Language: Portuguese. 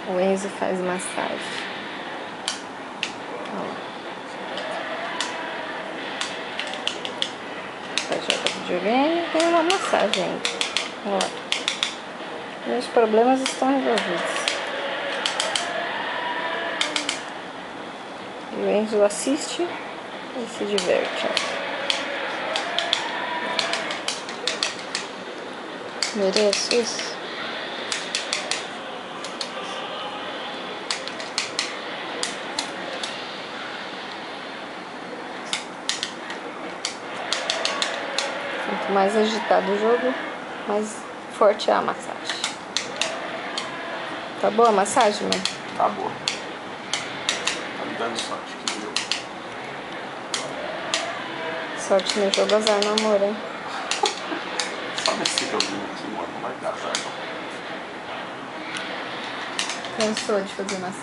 O Enzo faz massagem. Ó. Vai jogar videogame, tem uma massagem ainda. Ó. Meus problemas estão resolvidos. E o Enzo assiste e se diverte. Ó. Mereço isso. Quanto mais agitado o jogo, mais forte é a massagem. Tá boa a massagem, mãe? Tá boa. Tá me dando sorte aqui no jogo. Sorte no jogo, azar no amor, hein? Só nesse joguinho aqui, mano, não vai dar azar não. Cansou de fazer massagem.